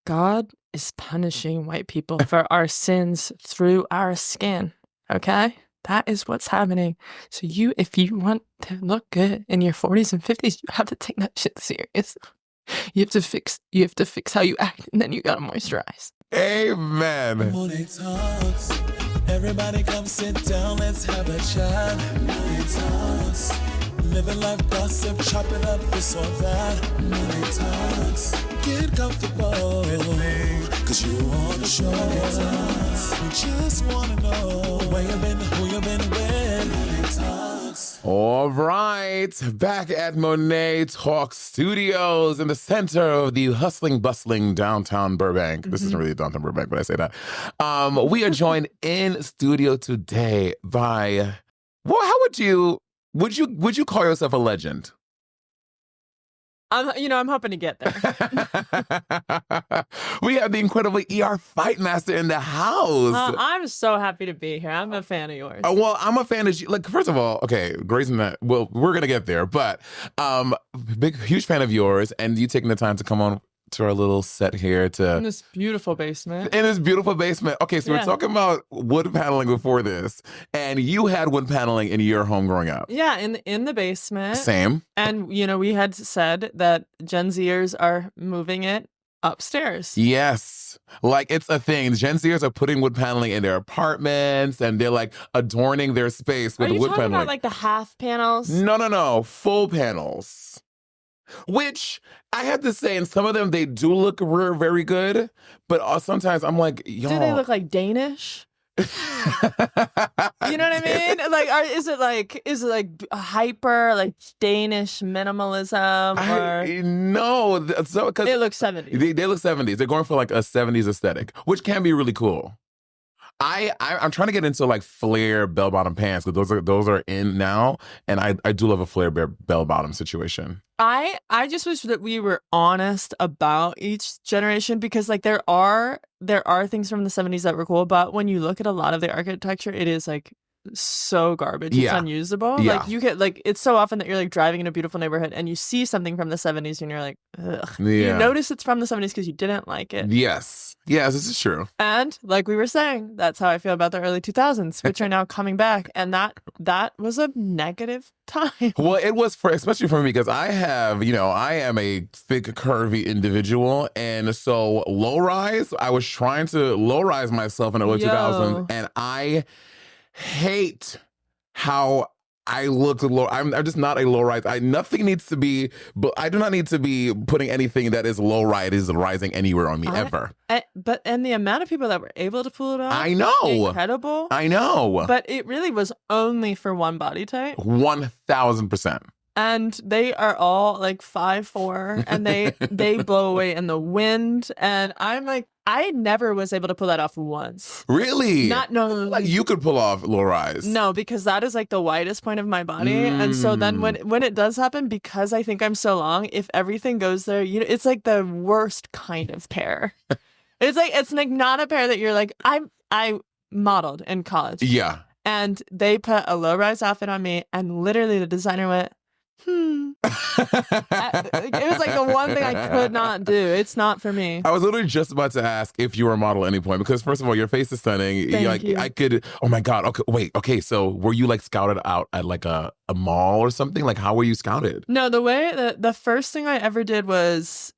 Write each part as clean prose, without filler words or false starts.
God is punishing white people for our sins through our skin. Okay? That is what's happening. So if you want to look good in your 40s and 50s, you have to take that shit serious. You have to fix how you act, and then you gotta moisturize. Amen. Monét Talks. Everybody come sit down, let's have a chat. Monét Talks. Living life gossip, chop it up, this or that. Monét Talks. Get comfortable, cause you on the show. We just wanna know where you been, who you been with. Monét Talks. All right, back at Monét Talks Studios in the center of the hustling, bustling downtown Burbank. This isn't really downtown Burbank, but I say that. We are joined in studio today by, well, how would you call yourself a legend? I'm hoping to get there. We have the incredible Fightmaster in the house. I'm so happy to be here. I'm a fan of yours. Well, I'm a fan of you. Like, first of all, okay, Grace and that. Well, we're gonna get there, but huge fan of yours, and you taking the time to come on to our little set here In this beautiful basement. Okay, so we're talking about wood paneling before this, and you had wood paneling in your home growing up. Yeah, in the basement. Same. And, we had said that Gen Zers are moving it upstairs. Yes. Like, it's a thing. Gen Zers are putting wood paneling in their apartments, and they're, like, adorning their space with wood paneling. Are you talking about, like, the half panels? No. Full panels. Which, I have to say, in some of them, they do look very good, but sometimes I'm like, y'all. Do they look like Danish? You know what I mean? Like, is it like hyper, like Danish minimalism? Or no, because they look 70s. They look 70s. They're going for like a 70s aesthetic, which can be really cool. I'm trying to get into like flare bell-bottom pants because those are in now, and I do love a flare bell-bottom situation. I just wish that we were honest about each generation, because like there are things from the 70s that were cool, but when you look at a lot of the architecture, it is like so garbage. It's unusable. Yeah. Like you get like, it's so often that you're like driving in a beautiful neighborhood and you see something from the 70s and you're like, ugh. Yeah. You notice it's from the 70s because you didn't like it. Yes, this is true. And like we were saying, that's how I feel about the early 2000s, which are now coming back. And that was a negative time. Well, it was especially for me, because I am a thick, curvy individual. And so low rise, I was trying to low rise myself in the early 2000s. And I hate how I look low. I'm just not a low rise. Nothing needs to be, but I do not need to be putting anything that is low rise is rising anywhere on me ever. But the amount of people that were able to pull it off, I know, incredible. I know. But it really was only for one body type. 1000%. And they are all like 5'4", and they blow away in the wind. And I'm like, I never was able to pull that off once. Really? No. Like you could pull off low rise. No, because that is like the widest point of my body. And so then when it does happen, because I think I'm so long, if everything goes there, it's like the worst kind of pair. It's like not a pair that you're like, I modeled in college. Yeah. And they put a low rise outfit on me, and literally the designer went, It was like the one thing I could not do. It's not for me. I was literally just about to ask if you were a model at any point, because first of all, your face is stunning. Thank you. I could, oh my God. Okay, wait. Okay, so were you like scouted out at like a mall or something? Like, how were you scouted? No, the first thing I ever did was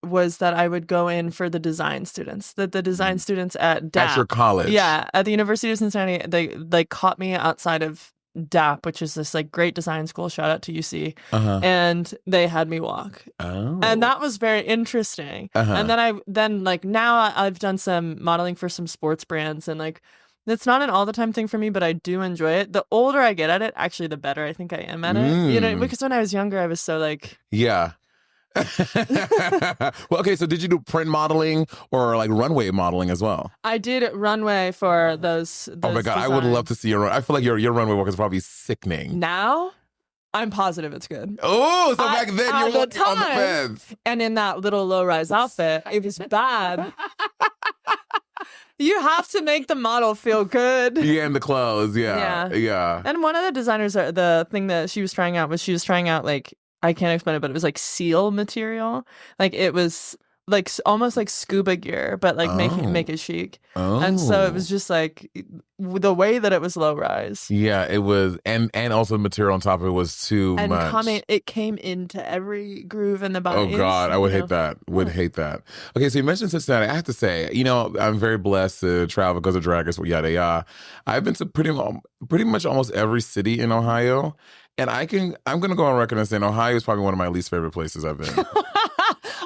that I would go in for the design students. The design students at DAP. At your college? Yeah, at the University of Cincinnati. They caught me outside of DAP, which is this like great design school. Shout out to UC. And they had me walk. Oh. And that was very interesting. And then now I've done some modeling for some sports brands, and like it's not an all the time thing for me, but I do enjoy it. The older I get at it, actually the better I think I am at it. Because when I was younger, I was so like, yeah. Well, okay, so did you do print modeling or like runway modeling as well? I did runway for those Oh my God, designs. I would love to see your I feel like your runway work is probably sickening. Now, I'm positive it's good. Oh, so back then you were on the fence. And in that little low-rise outfit, it was bad. You have to make the model feel good. Yeah, and the clothes, yeah. And one of the designers, the thing that she was trying out like, I can't explain it, but it was like seal material. Like it was almost like scuba gear, but like make it chic. And so it was just like the way that it was low rise. Yeah, it was, and also the material on top of it was too much. It came into every groove in the body. Oh God, I would hate that. Hate that. Okay, so you mentioned Cincinnati. I have to say, I'm very blessed to travel because of drag race, yada yada. I've been to pretty much almost every city in Ohio, and I'm gonna go on record and say Ohio is probably one of my least favorite places I've been.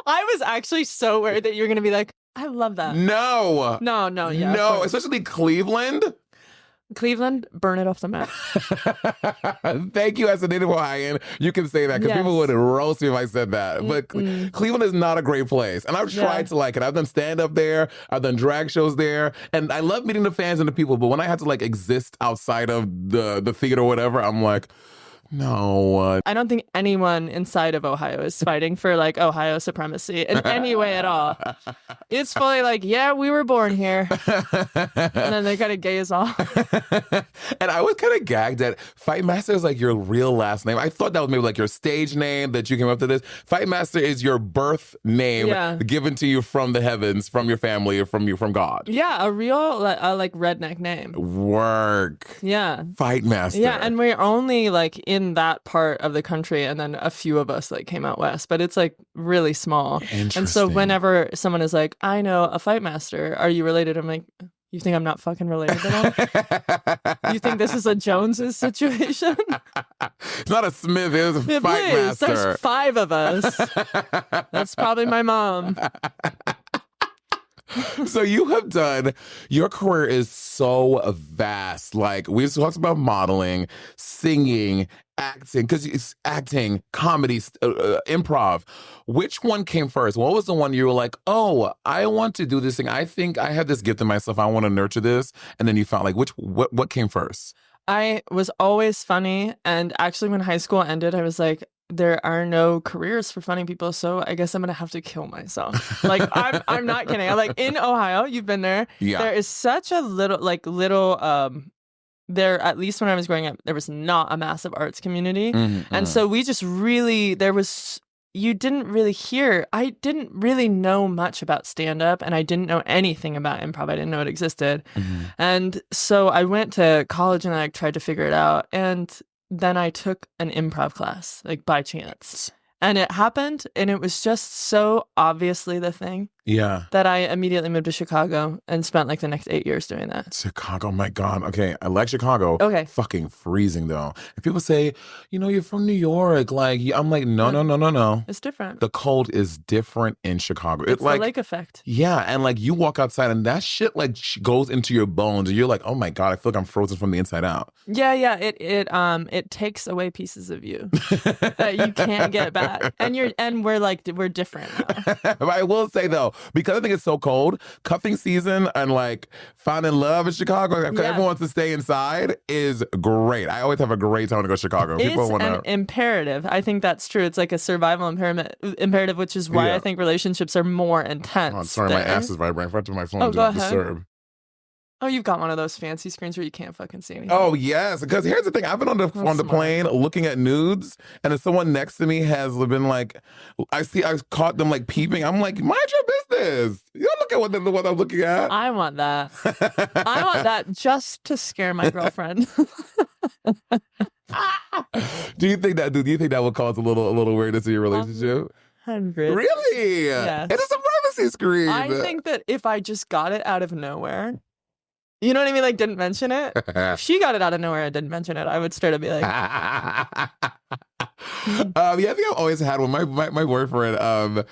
I was actually so worried that you're gonna be like, I love that. No, yeah, no, especially Cleveland. Cleveland, burn it off the map. Thank you. As a native Ohioan, you can say that because people would roast me if I said that. But Cleveland is not a great place. And I've tried to like it. I've done stand-up there. I've done drag shows there. And I love meeting the fans and the people. But when I have to like exist outside of the theater or whatever, I'm like, no. I don't think anyone inside of Ohio is fighting for like Ohio supremacy in any way at all. It's fully like, yeah, we were born here. And then they kind of gaze off. And I was kind of gagged that Fightmaster is like your real last name. I thought that was maybe like your stage name that you came up to this. Fightmaster is your birth name given to you from the heavens, from your family, or from God. Yeah, a real like redneck name. Work. Yeah. Fightmaster. Yeah, and we're only like in that part of the country, and then a few of us like came out west, but it's like really small. And so whenever someone is like, I know a Fightmaster, are you related? I'm like, you think I'm not fucking related to them? You think this is a Joneses situation? It's not a Smith, it's a Fightmaster. There's 5 of us. That's probably my mom. So your career is so vast. Like we talked about modeling, singing, acting, because it's acting, comedy, improv. Which one came first? What was the one you were like, oh, I want to do this thing. I think I have this gift in myself. I want to nurture this. And then you found like, what came first? I was always funny. And actually when high school ended, I was like, there are no careers for funny people, so I guess I'm gonna have to kill myself. Like I'm not kidding. I'm like, in Ohio, you've been there. Yeah. There is such a little there, at least when I was growing up, there was not a massive arts community. And so we just really, you didn't really hear, I didn't really know much about stand-up, and I didn't know anything about improv. I didn't know it existed. And so I went to college and I tried to figure it out. And then I took an improv class, like by chance. And it happened, and it was just so obviously the thing. Yeah. That I immediately moved to Chicago and spent like the next 8 years doing that. Chicago, my God. Okay, I like Chicago. Okay. Fucking freezing though. And people say, you're from New York. Like, I'm like, no. It's different. The cold is different in Chicago. It's the lake effect. Yeah, and like you walk outside and that shit like goes into your bones, and you're like, oh my God, I feel like I'm frozen from the inside out. Yeah. It takes away pieces of you that you can't get back. And we're different now. But I will say though, because I think it's so cold, cuffing season and like finding love in Chicago, because everyone wants to stay inside, is great. I always have a great time to go to Chicago. It's an imperative. I think that's true. It's like a survival imperative, which is why I think relationships are more intense. Oh, I'm sorry, my ass is vibrating. I have to my phone to disturb. Oh, you've got one of those fancy screens where you can't fucking see anything. Oh, yes. Because here's the thing. I've been on the plane looking at nudes, and if someone next to me has been like, I've caught them like peeping. I'm like, mind your business. You don't look at what I'm looking at. I want that. I want that just to scare my girlfriend. Do you think that would cause a little weirdness in your relationship? 100. Really? Yes. It is a privacy screen. I think that if I just got it out of nowhere, you know what I mean? Like, didn't mention it. If she got it out of nowhere and didn't mention it, I would straight up be like, I think I've always had one. My boyfriend,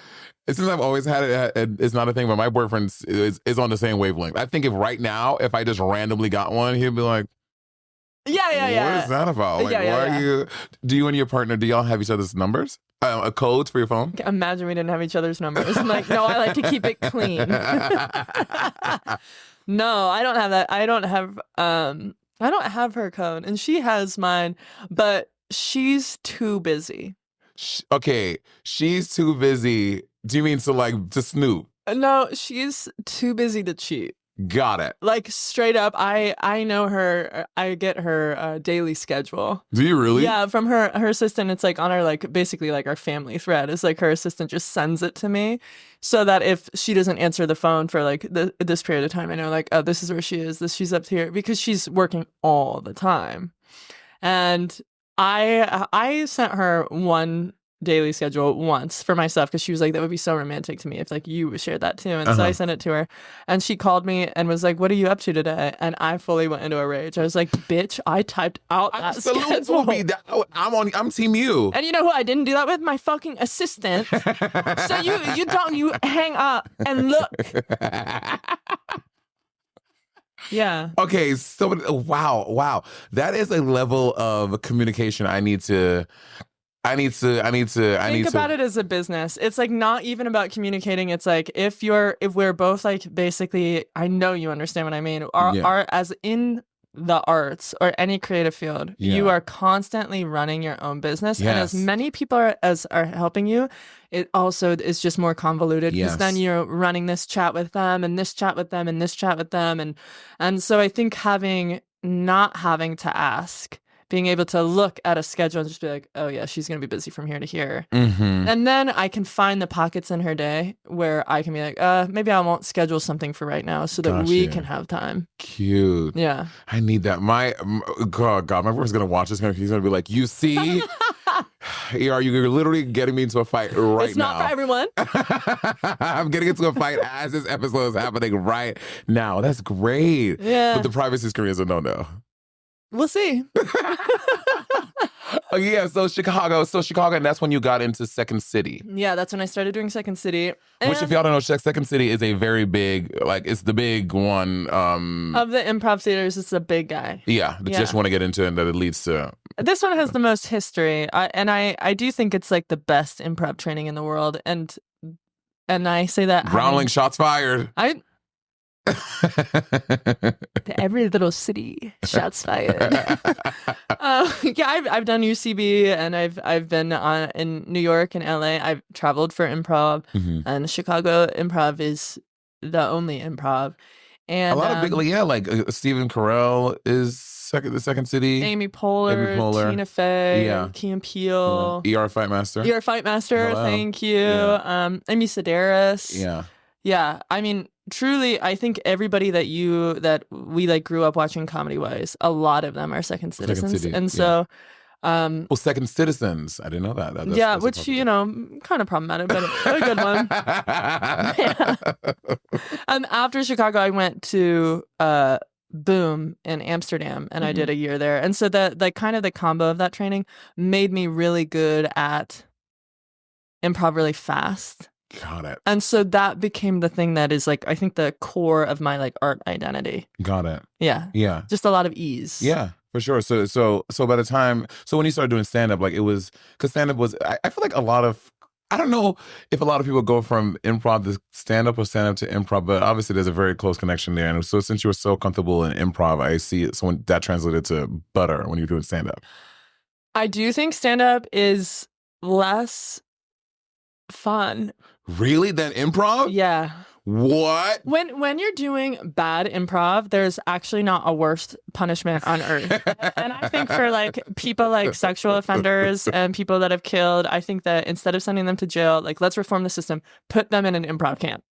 since I've always had it, it's not a thing, but my boyfriend is on the same wavelength. I think if I just randomly got one, he'd be like, yeah. What is that about? Like, why are you, do you and your partner, do y'all have each other's numbers? Codes for your phone? Imagine we didn't have each other's numbers. I'm like, no, I like to keep it clean. No, I don't have that. I don't have her code, and she has mine, but she's too busy. Okay, she's too busy. Do you mean to snoop? No, she's too busy to cheat. Got it. Like straight up, I know her. I get her daily schedule. Do you really? Yeah, from her assistant. It's like on our like basically like our family thread. It's like her assistant just sends it to me, so that if she doesn't answer the phone for like this period of time, I know like, oh, this is where she is. She's up here because she's working all the time. And I sent her one daily schedule once for myself because she was like, that would be so romantic to me if like you shared that too. And so I sent it to her, and she called me and was like, what are you up to today? And I fully went into a rage. I was like, bitch, I typed out that schedule. I'm team you. And you know who I didn't do that with? My fucking assistant. So you hang up and look. Yeah. Okay, so wow. That is a level of communication I need to Think about it as a business. It's like not even about communicating. It's like if we're both like basically, I know you understand what I mean. Are as in the arts or any creative field, you are constantly running your own business, and as many people as are helping you, it also is just more convoluted because then you're running this chat with them and this chat with them and this chat with them, and so I think not having to ask. Being able to look at a schedule and just be like, oh yeah, she's going to be busy from here to here. Mm-hmm. And then I can find the pockets in her day where I can be like, maybe I won't schedule something for right now so that we can have time. Cute. Yeah. I need that. My God, my brother's going to watch this. He's going to be like, you see? You're literally getting me into a fight right now. It's not for everyone. I'm getting into a fight as this episode is happening right now. That's great. Yeah. But the privacy screen is a no-no. We'll see. Oh, yeah, so Chicago, and that's when you got into Second City. Yeah, that's when I started doing Second City. Which, if y'all don't know, Second City is a very big, like, it's the big one. Of the improv theaters, it's a big guy. Yeah, that you just want to get into and that it leads to... This one has the most history, I do think it's, like, the best improv training in the world, and I say that... Groundling, shots fired. Every little city, shots fired. I've done UCB, and I've been in New York and LA. I've traveled for improv, and Chicago improv is the only improv. And a lot of big, like Stephen Carell is the Second City. Amy Poehler, Tina Fey, Key and Peele, ER Fightmaster. Hello. Thank you. Amy Sedaris. Yeah. I mean, truly, I think everybody that we like grew up watching comedy wise, a lot of them are Second Citizens. And so Second Citizens. I didn't know that. That's which, kind of problematic, but a good one. And after Chicago, I went to Boom in Amsterdam, and I did a year there. And so the kind of the combo of that training made me really good at improv really fast. Got it. And so that became the thing that is like, I think, the core of my like art identity. Got it. Yeah. Yeah. Just a lot of ease. Yeah, for sure. So by the time, when you started doing stand-up, like it was, because stand-up was, I feel like I don't know if a lot of people go from improv to stand-up or stand-up to improv, but obviously there's a very close connection there. And so since you were so comfortable in improv, I see it. So when that translated to butter when you're doing stand-up. I do think stand-up is less fun. Really? Than improv? Yeah. What? When you're doing bad improv, there's actually not a worse punishment on earth. And I think for like people like sexual offenders and people that have killed, I think that instead of sending them to jail, like, let's reform the system, put them in an improv camp.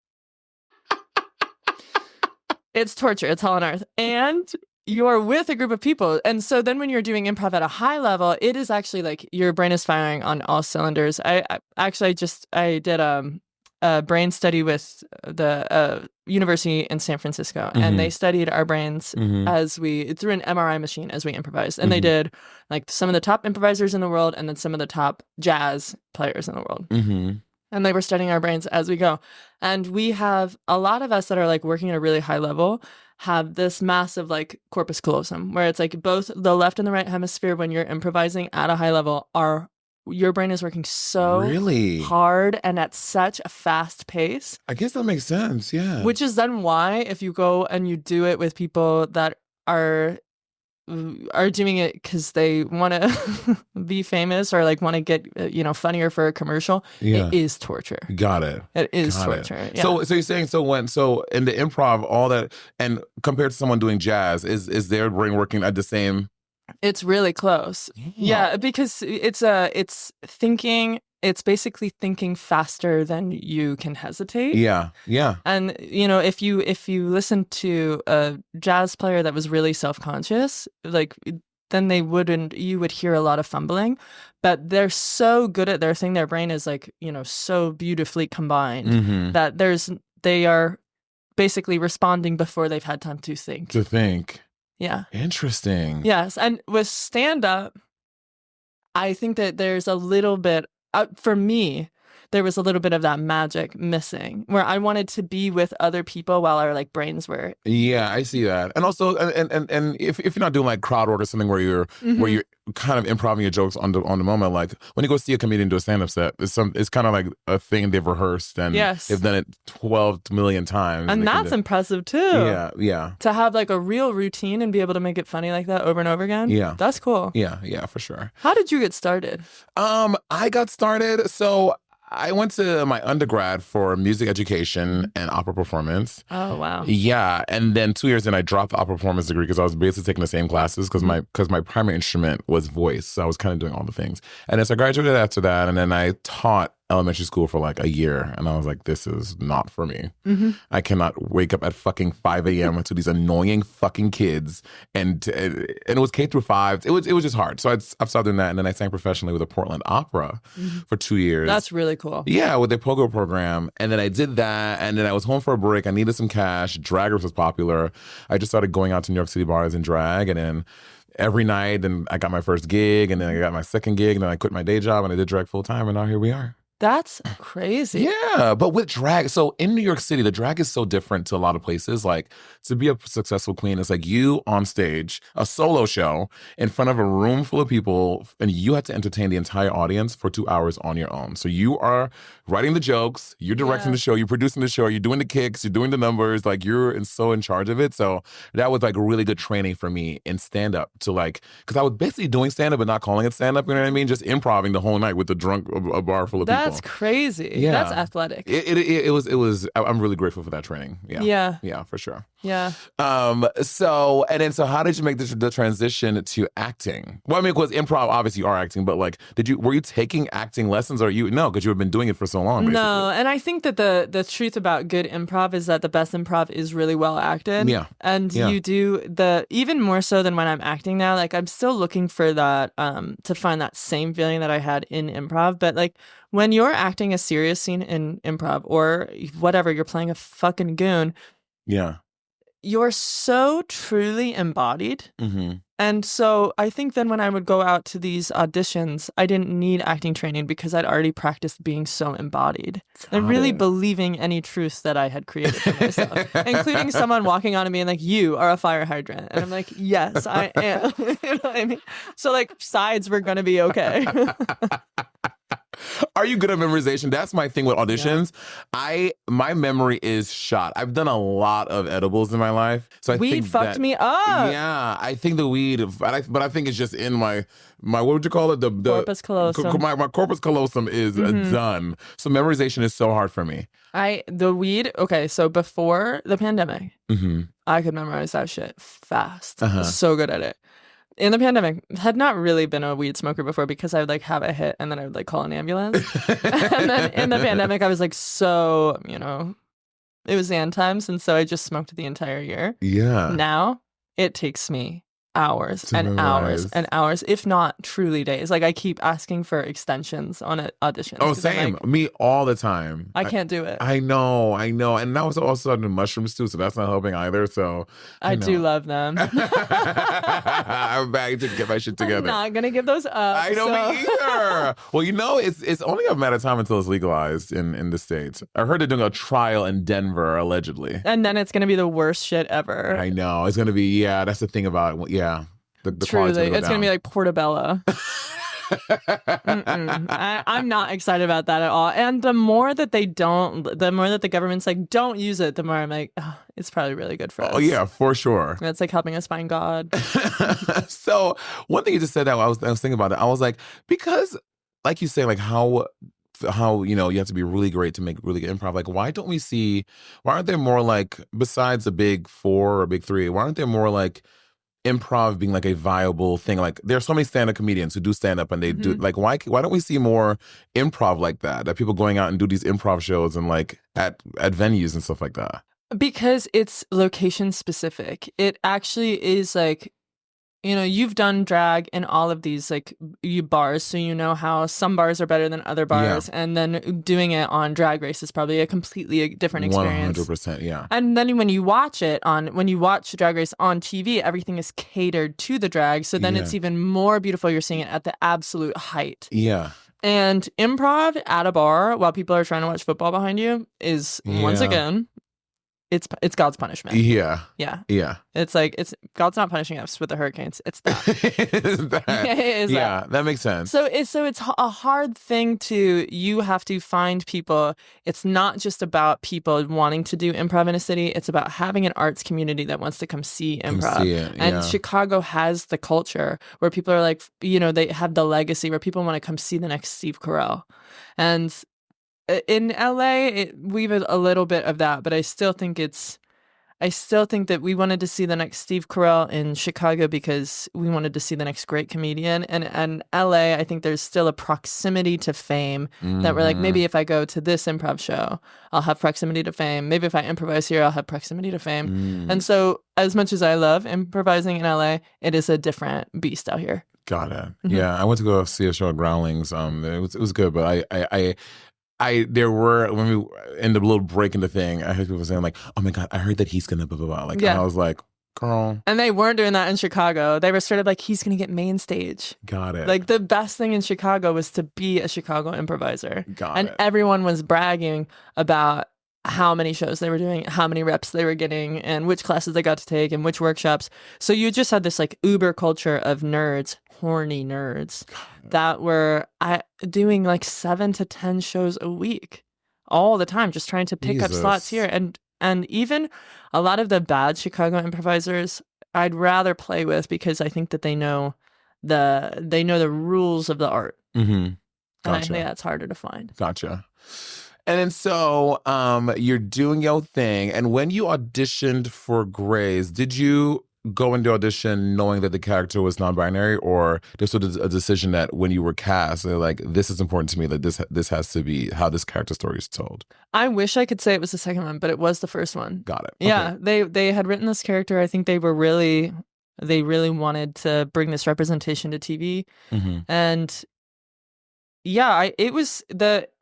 It's torture. It's hell on earth. And you're with a group of people. And so then when you're doing improv at a high level, it is actually like your brain is firing on all cylinders. I did a brain study with the university in San Francisco, and they studied our brains through an MRI machine as we improvised. And they did like some of the top improvisers in the world and then some of the top jazz players in the world. And they were studying our brains as we go. And we have a lot of us that are like working at a really high level have this massive like corpus callosum, where it's like both the left and the right hemisphere when you're improvising at a high level your brain is working so hard and at such a fast pace. I guess that makes sense, yeah. Which is then why if you go and you do it with people that are are doing it because they want to be famous or like want to get funnier for a commercial, it is torture. Got it. It is torture. Yeah. So you're saying so in the improv, all that, and compared to someone doing jazz, is their brain working at the same? It's really close. Yeah, because it's thinking. It's basically thinking faster than you can hesitate. Yeah. And if you listen to a jazz player that was really self-conscious, like then you would hear a lot of fumbling. But they're so good at their thing. Their brain is like so beautifully combined that they are basically responding before they've had time to think. Yeah. Interesting. Yes, and with stand-up, I think that there's a little bit. For me, there was a little bit of that magic missing, where I wanted to be with other people while our like brains were. Yeah, I see that, and also, and if you're not doing like crowd work or something where you're kind of improving your jokes on the moment, like when you go see a comedian do a stand-up set, it's kind of like a thing they've rehearsed and they've done it 12 million times, and that's impressive too. Yeah. To have like a real routine and be able to make it funny like that over and over again. Yeah, that's cool. Yeah, for sure. How did you get started? I got started so. I went to my undergrad for music education and opera performance. Oh, wow. Yeah. And then 2 years in, I dropped the opera performance degree because I was basically taking the same classes because my primary instrument was voice. So I was kind of doing all the things. And then so I graduated after that. And then I taught elementary school for like a year. And I was like, this is not for me. I cannot wake up at fucking 5 a.m. to these annoying fucking kids. And it was K through 5. It was just hard. So I stopped doing that. And then I sang professionally with the Portland Opera for 2 years. That's really cool. Yeah, with the Pogo program. And then I did that. And then I was home for a break. I needed some cash. Drag Race was popular. I just started going out to New York City bars and drag. And then every night, and I got my first gig. And then I got my second gig. And then I quit my day job and I did drag full time. And now here we are. That's crazy. Yeah, but with drag, so in New York City, the drag is so different to a lot of places. Like, to be a successful queen, it's like you on stage, a solo show in front of a room full of people, and you have to entertain the entire audience for 2 hours on your own. So you are writing the jokes, you're directing the show, you're producing the show, you're doing the kicks, you're doing the numbers, like you're so in charge of it. So that was like really good training for me in stand-up to like, because I was basically doing stand-up but not calling it stand-up, you know what I mean? Just improving the whole night with a bar full of people. That's crazy. Yeah. That's athletic. It was. I'm really grateful for that training. Yeah, for sure. Yeah. So how did you make the transition to acting? Well, I mean, because improv, obviously you are acting, but like, were you taking acting lessons, or no? Because you have been doing it for so long. Basically. No, and I think that the truth about good improv is that the best improv is really well acted. Yeah. And you do even more so than when I'm acting now. Like, I'm still looking for that to find that same feeling that I had in improv, but like, when you're acting a serious scene in improv or whatever, you're playing a fucking goon. Yeah. You're so truly embodied. And so I think then when I would go out to these auditions, I didn't need acting training because I'd already practiced being so embodied and really believing any truth that I had created for myself, including someone walking on to me and like, you are a fire hydrant. And I'm like, yes, I am. You know what I mean? So like, sides were going to be okay. Are you good at memorization? That's my thing with auditions. Yeah. My memory is shot. I've done a lot of edibles in my life. So weed fucked me up. Yeah, I think the weed, but I think it's just in my what would you call it? The corpus callosum. My corpus callosum is done. So memorization is so hard for me. The weed. Okay, so before the pandemic, I could memorize that shit fast. I was so good at it. In the pandemic, had not really been a weed smoker before because I would like have a hit and then I would like call an ambulance. And then in the pandemic, I was like, so, it was Xan times. And so I just smoked the entire year. Yeah. Now it takes me hours and hours and hours, if not truly days. Like, I keep asking for extensions on auditions. Oh, same. Like, me all the time. I can't do it. I know. And now it's also on the mushrooms too, so that's not helping either. So I do love them. I'm back to get my shit together. I'm not gonna give those up. I know, me either. Well, it's only a matter of time until it's legalized in the States. I heard they're doing a trial in Denver, allegedly. And then it's gonna be the worst shit ever. I know. It's gonna be, that's the thing about it. Yeah. The truly, it's going to be like Portobello. I'm not excited about that at all. And the more that the government's like, don't use it, the more I'm like, oh, it's probably really good for us. Oh, yeah, for sure. It's like helping us find God. So one thing you just said that I was thinking about it. I was like, because like you say, like how you know you have to be really great to make really good improv. Like, why aren't there more like, besides the big four or big three, why aren't there more like improv being like a viable thing? Like, there are so many stand-up comedians who do stand-up and they do like, why don't we see more improv like that people going out and do these improv shows and like at venues and stuff like that? Because it's location specific. It actually is like, you know, you've done drag in all of these like bars, so you know how some bars are better than other bars, and then doing it on Drag Race is probably a completely different experience. 100%, yeah. And then when you watch Drag Race on TV, everything is catered to the drag, so then it's even more beautiful. You're seeing it at the absolute height. Yeah. And improv at a bar while people are trying to watch football behind you is once again, it's God's punishment. Yeah. It's like God's not punishing us with the hurricanes. It's that. That makes sense. So it's a hard thing you have to find people. It's not just about people wanting to do improv in a city. It's about having an arts community that wants to come see improv. And Chicago has the culture where people are like, you know, they have the legacy where people want to come see the next Steve Carell. And in LA, we have a little bit of that, but I still think that we wanted to see the next Steve Carell in Chicago because we wanted to see the next great comedian. And LA, I think there's still a proximity to fame that we're like, maybe if I go to this improv show, I'll have proximity to fame. Maybe if I improvise here, I'll have proximity to fame. And so as much as I love improvising in LA, it is a different beast out here. Got it. Yeah, I went to go see a show at Growlings. It was good, but there were, when we in the little break in the thing, I heard people saying like, "Oh my God, I heard that he's gonna blah blah blah." Like, and I was like, "Girl." And they weren't doing that in Chicago. They were sort of like, "He's gonna get main stage." Got it. Like the best thing in Chicago was to be a Chicago improviser. Got it. And everyone was bragging about how many shows they were doing, how many reps they were getting, and which classes they got to take and which workshops. So you just had this like uber culture of nerds, horny nerds, that were doing like 7 to 10 shows a week all the time, just trying to pick up slots here. And even a lot of the bad Chicago improvisers, I'd rather play with because I think that they know the rules of the art. Mm-hmm. And I Gotcha. think that's harder to find. Gotcha. And then so you're doing your thing. And when you auditioned for Grace, did you go into audition knowing that the character was non-binary, or this was a decision that when you were cast, they're like, this is important to me, that this has to be how this character story is told? I wish I could say it was the second one, but it was the first one. Got it. Yeah, they had written this character. I think they really wanted to bring this representation to TV. Mm-hmm. And yeah,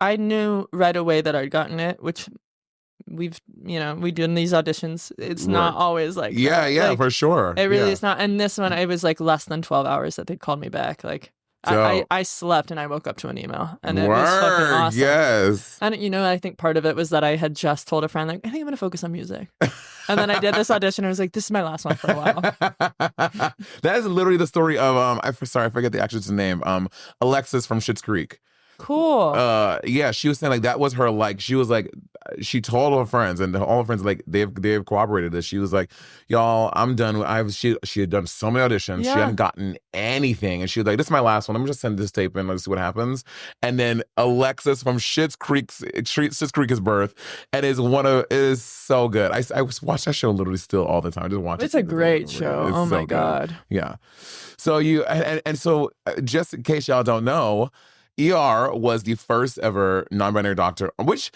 I knew right away that I'd gotten it, which we do in these auditions. It's not always like that. Yeah, like, for sure. It really is not. And this one, it was like less than 12 hours that they'd called me back. Like I slept and I woke up to an email, and it was fucking awesome. Yes. And I think part of it was that I had just told a friend, like, I think I'm going to focus on music. And then I did this audition and I was like, this is my last one for a while. That is literally the story of I forget the actress's name. Alexis from Schitt's Creek. Cool. Yeah, she was saying like that was her, like she was like, she told her friends, and all her friends like they've corroborated this. She was like, y'all, I'm done. She had done so many auditions. Yeah. She hadn't gotten anything, and she was like, this is my last one. I'm just send this tape in. Let's see what happens. And then Alexis from Schitt's Creek is birth, and is so good. I watch that show literally still all the time. I just watch it. It's a great show. Oh my God. Yeah. So so just in case y'all don't know, ER was the first ever non-binary doctor, which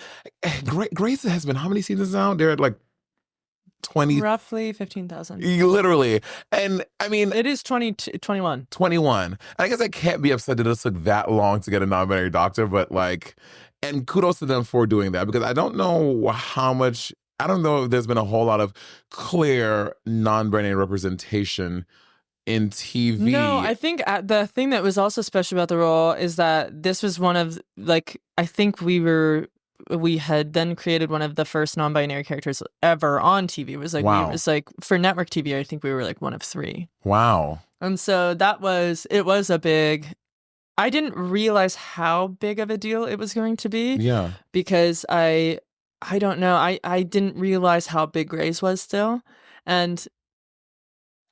Grace has been how many seasons now? They're at like 20. Roughly 15,000. Literally. And I mean, it is 21. 21. And I guess I can't be upset that it took that long to get a non-binary doctor, but like, and kudos to them for doing that, because I don't know if there's been a whole lot of clear non-binary representation in TV. No, I think the thing that was also special about the role is that this was one of, like, I think we had then created one of the first non-binary characters ever on TV. It was like, wow. It was like for network TV, I think we were like one of 3. Wow. And so it was a big I didn't realize how big of a deal it was going to be. Yeah. Because I don't know. I didn't realize how big Grace was still. And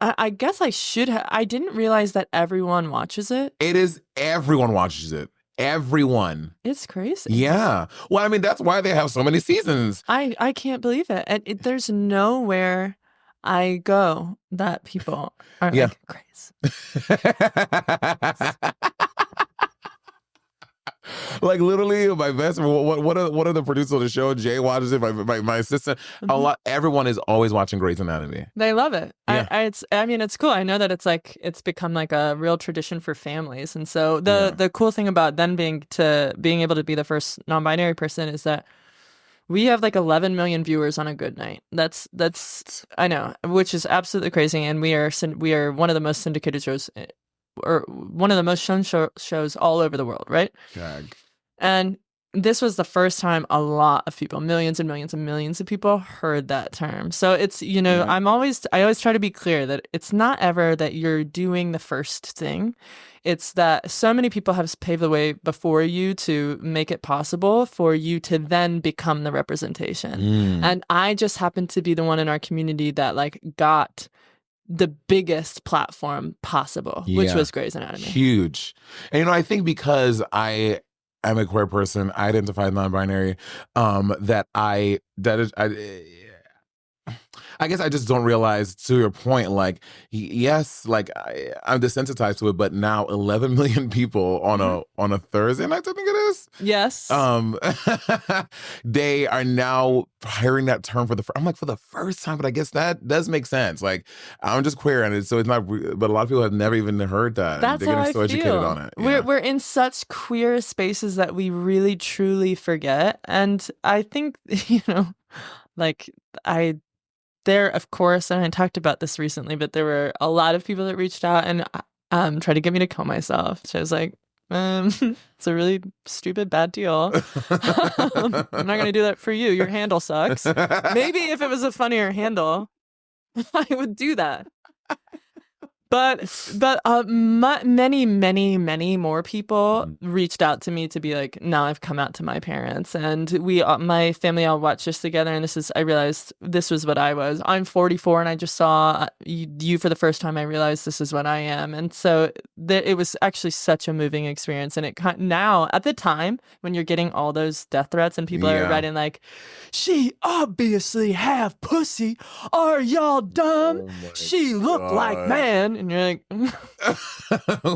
I guess I should have. I didn't realize that everyone watches it. It is, everyone watches it. Everyone. It's crazy. Yeah. Well, I mean, that's why they have so many seasons. I can't believe it. And there's nowhere I go that people are like, Grace. Like literally, my best. What are the producers of the show? Jay watches it. My assistant. Everyone is always watching Grey's Anatomy. They love it. Yeah. I mean, it's cool. I know that it's become like a real tradition for families. And so the cool thing about then being able to be the first non-binary person is that we have like 11 million viewers on a good night. That's I know, which is absolutely crazy. And we are one of the most syndicated shows, or one of the most shown shows all over the world, right? Gag. And this was the first time a lot of people, millions and millions and millions of people, heard that term. So it's, I always try to be clear that it's not ever that you're doing the first thing. It's that so many people have paved the way before you to make it possible for you to then become the representation. And I just happened to be the one in our community that like got the biggest platform possible, which was Grey's Anatomy. Huge. And I think because I'm a queer person, I identify non-binary, I guess I just don't realize, to your point, like, yes, like I'm desensitized to it, but now 11 million people on a Thursday night, I think it is. Yes. They are now hearing that term for the first time, but I guess that does make sense. Like, I'm just queer, and so it's not, but a lot of people have never even heard that. That's they're how getting so I educated feel. on it. We're in such queer spaces that we really truly forget, and I think there, of course, and I talked about this recently, but there were a lot of people that reached out and tried to get me to kill myself. So I was like, it's a really stupid, bad deal. I'm not going to do that for you. Your handle sucks. Maybe if it was a funnier handle, I would do that. But many, many, many more people reached out to me to be like, now I've come out to my parents, and my family all watched this together. And I realized this was what I was. I'm 44, and I just saw you for the first time. I realized this is what I am, and so it was actually such a moving experience. And now at the time when you're getting all those death threats and people are writing like, "She obviously have pussy. Are y'all dumb? She looked like man." And you're like,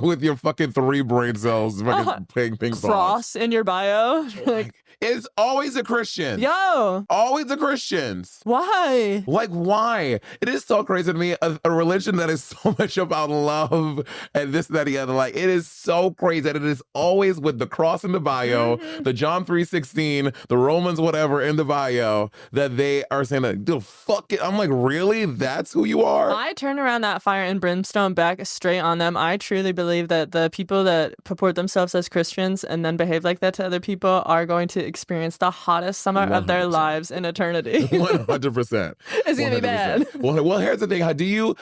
with your fucking 3 brain cells, fucking playing ping pong. Cross in your bio. Like, it's always the Christians. Yo. Always the Christians. Why? Like, why? It is so crazy to me. A religion that is so much about love and this, that, the other. Like, it is so crazy that it is always with the cross in the bio, the John 3:16, the Romans whatever in the bio, that they are saying, like, dude, fuck it. I'm like, really? That's who you are? I turn around that fire and brimstone back straight on them. I truly believe that the people that purport themselves as Christians and then behave like that to other people are going to experience the hottest summer of their lives in eternity. 100%. It's gonna be bad. Well, here's the thing. Do you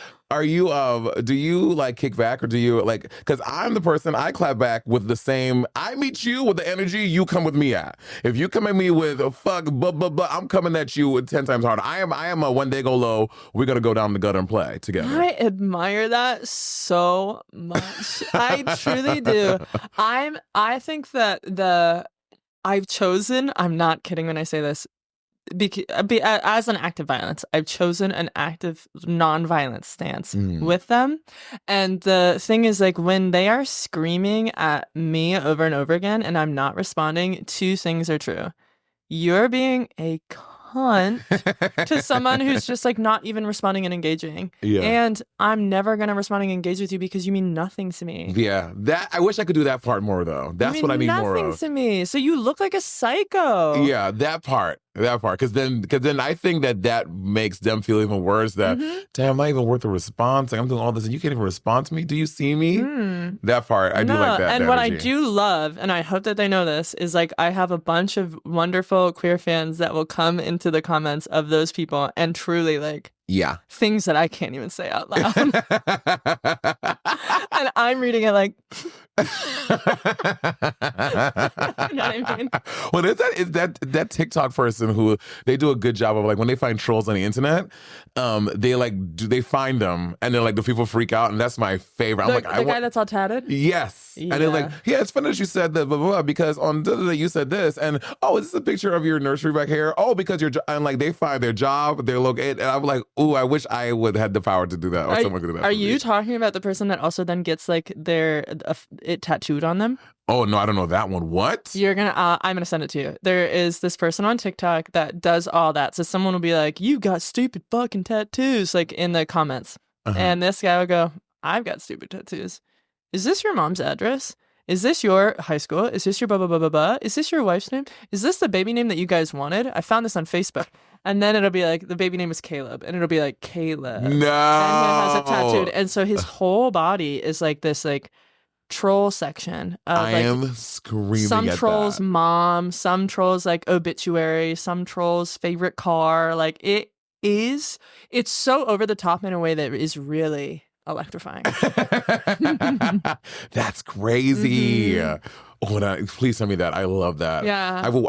like kick back, or do you like, because I'm the person, I clap back with the same, I meet you with the energy you come with me at. If you come at me with fuck, blah, blah, blah, I'm coming at you with 10 times harder. I am a when they go low, we're going to go down the gutter and play together. I admire that so much. I truly do. I think that I've chosen, I'm not kidding when I say this, as an act of violence, I've chosen an active non-violent stance with them. And the thing is, like, when they are screaming at me over and over again and I'm not responding, 2 things are true. You're being a cunt to someone who's just like not even responding and engaging. Yeah. And I'm never gonna respond and engage with you because you mean nothing to me. Yeah. That, I wish I could do that part more though. That's what I need more of. Nothing to me. So you look like a psycho. Yeah, that part. Because then I think that makes them feel even worse. That damn, I'm not even worth a response. Like, I'm doing all this and you can't even respond to me. Do you see me? That part, I do like that. And what I do love, and I hope that they know this, is like I have a bunch of wonderful queer fans that will come into the comments of those people and truly like things that I can't even say out loud. And I'm reading it like, You know what I mean? Well, is that TikTok person who they do a good job of, like, when they find trolls on the internet, they find them and they're like, the people freak out, and that's my favorite. I'm like, the guy that's all tatted? Yes. Yeah. And they're like, yeah, it's funny that you said that, blah, blah, blah, because on you said this, and oh, is this a picture of your nursery back here? Oh, because and like they find their job, their location, and I'm like, ooh, I wish I would have the power to do that, or someone could do that. Are you talking about the person that also then gets like it tattooed on them? Oh no, I don't know that one. What? I'm gonna send it to you. There is this person on TikTok that does all that. So someone will be like, "You got stupid fucking tattoos," like in the comments, and this guy will go, "I've got stupid tattoos. Is this your mom's address? Is this your high school? Is this your blah blah blah blah blah? Is this your wife's name? Is this the baby name that you guys wanted? I found this on Facebook." And then it'll be like, the baby name is Caleb, and it'll be like Caleb. No, and he has it tattooed, and so his whole body is like this like troll section of, I am screaming some at trolls' that. mom, some trolls like obituary, some trolls' favorite car. Like it's so over the top in a way that is really electrifying. That's crazy. Mm-hmm. Oh, please tell me that. I love that. Yeah. I will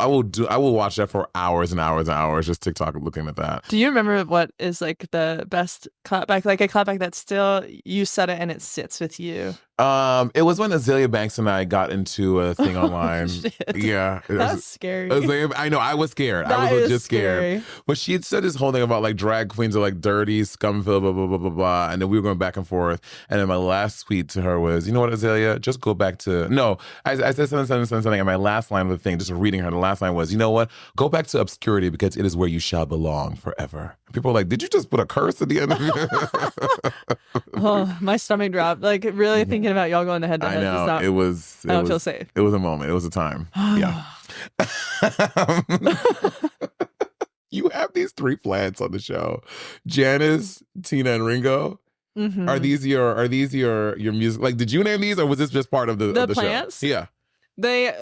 watch that for hours and hours and hours, just TikTok looking at that. Do you remember what is like the best clapback? Like a clapback that still, you said it and it sits with you. It was when Azealia Banks and I got into a thing online. Shit. Yeah. That's scary. I know, I was scared. That I was is just scared. scary. But she had said this whole thing about like drag queens are like dirty, scumful, blah, blah, blah, blah, blah. And then we were going back and forth. And then my last tweet to her was, you know what, Azealia? Just go back to, no, I said something. And my last line of the thing, just reading her, the last line was, you know what? Go back to obscurity because it is where you shall belong forever. People were like, did you just put a curse at the end of it? Oh, my stomach dropped. Like really thinking about y'all going head to head. I know. I don't feel safe. It was a moment. It was a time. Yeah. You have these three plants on the show. Janice, Tina, and Ringo. Mm-hmm. Are these your music? Like, did you name these, or was this just part of the plants? Show? Yeah.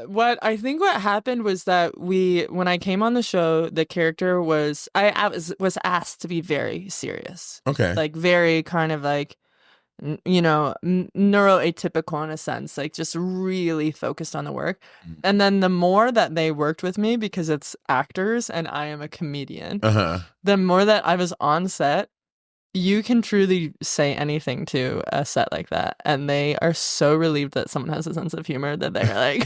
What happened was that when I came on the show, the character was asked to be very serious. Okay. Like very kind of like, neuroatypical in a sense, like just really focused on the work. And then the more that they worked with me, because it's actors and I am a comedian, the more that I was on set, you can truly say anything to a set like that. And they are so relieved that someone has a sense of humor that they're like,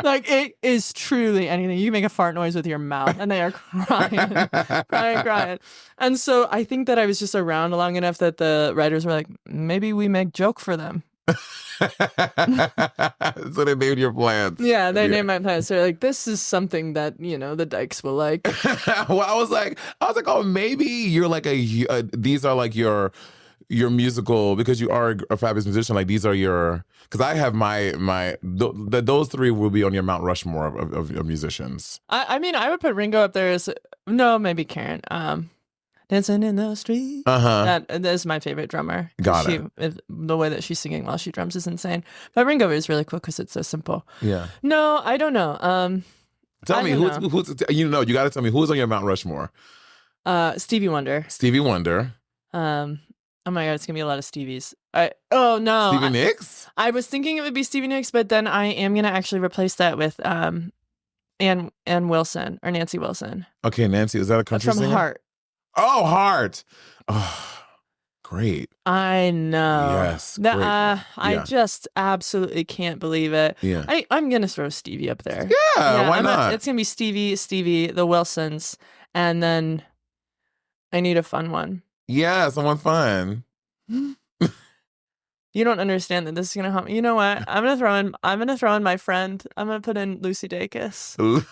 like it is truly anything. You make a fart noise with your mouth and they are crying, crying. And so I think that I was just around long enough that the writers were like, maybe we make joke for them. So they named your plants. Yeah, they named my plants. They're like, this is something that, the dykes will like. Well, I was like, oh, maybe you're like these are like your musical, because you are a fabulous musician. Like these are your, because I have those three will be on your Mount Rushmore of musicians. I mean, I would put Ringo up there as, no, maybe Karen. Dancing in the street. That is my favorite drummer. Got it. The way that she's singing while she drums is insane. But Ringo is really cool because it's so simple. Yeah. No, I don't know. Tell me who's you got to tell me who's on your Mount Rushmore. Stevie Wonder. Stevie Wonder. Oh my God, it's gonna be a lot of Stevies. Stevie Nicks? I was thinking it would be Stevie Nicks, but then I am gonna actually replace that with Ann Wilson or Nancy Wilson. Okay, Nancy, is that a country singer? From Heart. Oh, Heart. Oh, great. I know. Yes. Great. I just absolutely can't believe it. Yeah. I'm gonna throw Stevie up there. Yeah, why not? It's gonna be Stevie, the Wilsons, and then I need a fun one. Yeah, someone fun. You don't understand that this is gonna help me. You know what? I'm gonna throw in my friend. I'm gonna put in Lucy Dacus. I'm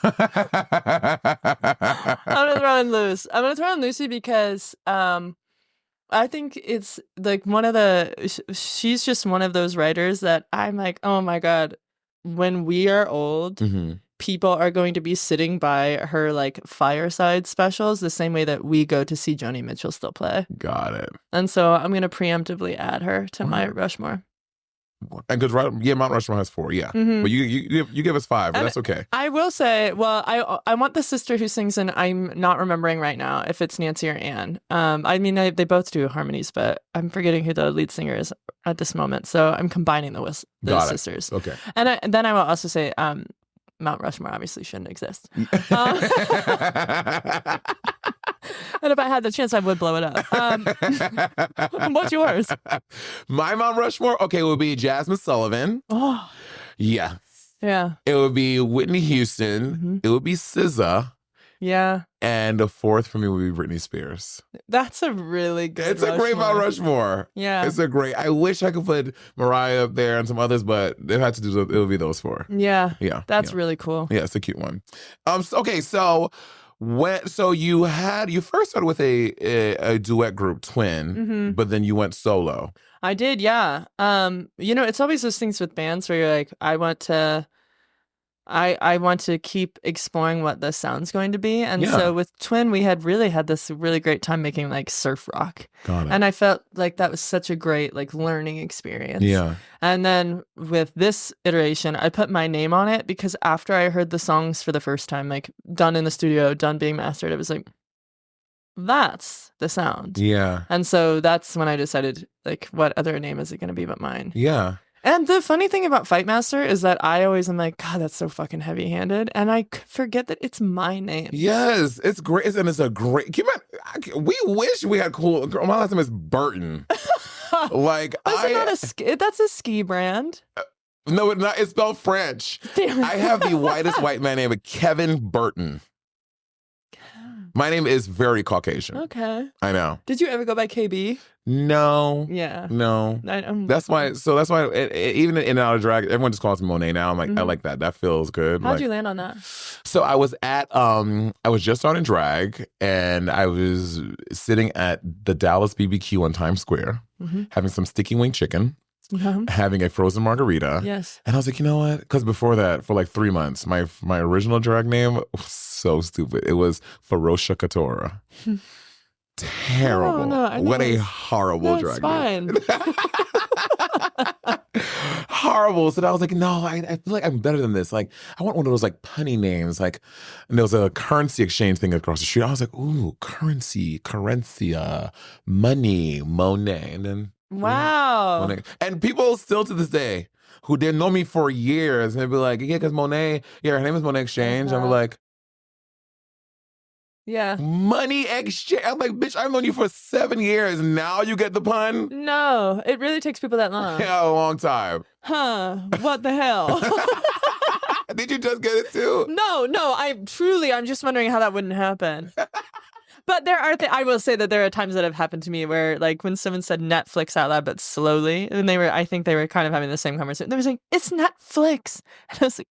gonna throw in Luce. I'm gonna throw in Lucy because I think it's like she's just one of those writers that I'm like, oh my God, when we are old, people are going to be sitting by her like fireside specials the same way that we go to see Joni Mitchell still play. Got it. And so I'm going to preemptively add her to my Rushmore. And because Mount Rushmore has 4, yeah. Mhm. But you give us 5, but And that's okay. I will say, well, I want the sister who sings, and I'm not remembering right now if it's Nancy or Anne. I mean, they both do harmonies, but I'm forgetting who the lead singer is at this moment. So I'm combining the sisters. Okay. And then I will also say, Mount Rushmore obviously shouldn't exist. And if I had the chance, I would blow it up. What's yours? My Mount Rushmore, okay, it would be Jasmine Sullivan. Oh, Yeah. yeah. It would be Whitney Houston. Mhm. It would be SZA. Yeah. And the 4th for me would be Britney Spears. That's a really good It's a great Mount Rushmore. Yeah. It's a great. I wish I could put Mariah up there and some others, but they had to do. It would be those 4. Yeah. Yeah. That's yeah. really cool. Yeah, it's a cute one. Okay, so you first started with a duet group, Twin, Mhm. but then you went solo. I did, yeah. It's always those things with bands where you're like, I want to keep exploring what the sound's going to be. And Yeah. so with Twin, we had this really great time making like surf rock. Got it. And I felt like that was such a great like learning experience. Yeah. And then with this iteration, I put my name on it because after I heard the songs for the first time, like done in the studio, done being mastered, it was like, that's the sound. Yeah. And so that's when I decided, like, what other name is it going to be but mine? Yeah. And the funny thing about Fightmaster is that I always am like, God, that's so fucking heavy-handed. And I forget that it's my name. Yes, it's great. And it's a great. We wish we had cool. My last name is Burton. Like, That's a ski brand. No, it's not. It's spelled French. Damn it. I have the whitest white man named Kevin Burton. My name is very Caucasian. Okay. I know. Did you ever go by KB? No. Yeah. No. That's why. So that's why. Even in and out of drag, everyone just calls me Monet now. I'm like, I like that. That feels good. How'd you land on that? So I was at. I was just starting drag, and I was sitting at the Dallas BBQ on Times Square, having some sticky wing chicken, having a frozen margarita. Yes. And I was like, you know what? Because before that, for like 3 months, my original drag name was so stupid. It was Ferocia Couture. Terrible. What a horrible drag name. Fine. Horrible. So I was like, no, I feel like I'm better than this. Like, I want one of those like punny names. Like, and there was a currency exchange thing across the street. I was like, ooh, currencia, money, Monet. And then Wow. Monet. And people still to this day who didn't know me for years, and they'd be like, yeah, because Monet, yeah, her name is Monét X Change. I'm like, yeah. Money exchange. I'm like, bitch, I've known you for 7 years. Now you get the pun? No, it really takes people that long. Yeah, a long time. Huh. What the hell? Did you just get it too? No, I'm just wondering how that wouldn't happen. But there are, I will say that there are times that have happened to me where, like, when someone said Netflix out loud, but slowly, and I think they were kind of having the same conversation. They were saying, it's Netflix. And I was like,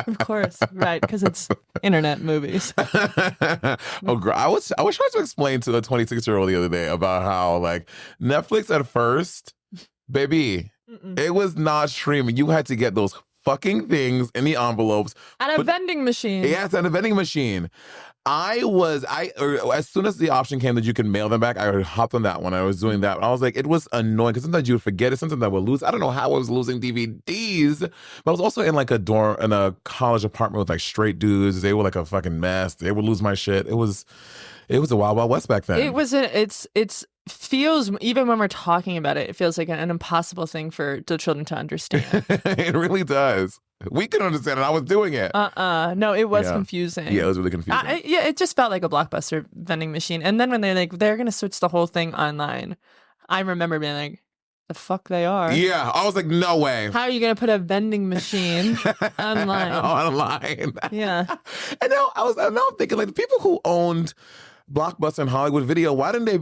of course, right, because it's internet movies. Oh, girl, I was trying to explain to the 26-year-old the other day about how, like, Netflix at first, baby, it was not streaming. You had to get those fucking things in the envelopes. At a vending machine. Yes, at a vending machine. As soon as the option came that you can mail them back, I hopped on that one. I was doing that. I was like, it was annoying because sometimes you would forget it. Sometimes I would lose. I don't know how I was losing DVDs, but I was also in like in a college apartment with like straight dudes. They were like a fucking mess. They would lose my shit. It was a wild, wild west back then. It's feels, even when we're talking about it, it feels like an impossible thing for the children to understand. It really does. We could understand it. I was doing it. No, it was confusing. Yeah, it was really confusing. It just felt like a Blockbuster vending machine. And then when they're going to switch the whole thing online, I remember being like, the fuck they are. Yeah, I was like, no way. How are you going to put a vending machine online? Online. Yeah. And now I'm thinking, like, the people who owned Blockbuster and Hollywood Video, why didn't they